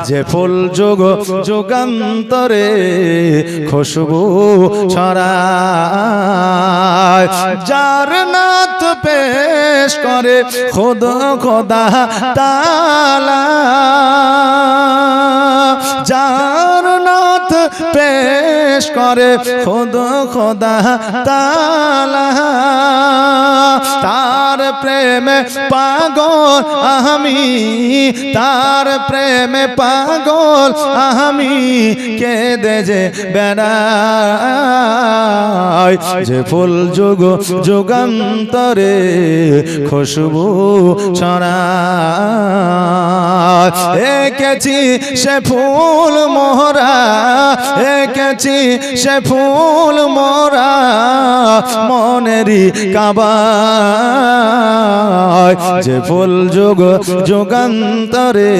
যে ফুল যুগ যুগান্তরে খুশবু ছড়ায়, যার নাত পেশ করে খুদ খোদা তাআলা, যার নাত পেশ করে খুদ খোদা তাআলা, তার প্রেমে পাগল আমি, তার প্রেমে পাগল আমি, কেঁদে যে বেড়াই। যে ফুল যুগ যুগান্তরে খুশবু ছড়ায়, এঁকেছি সে ফুল মোরা, এঁকেছি সে ফুল মোরা মনেরই কাবায়। যে ফুল যুগ যুগান্তরে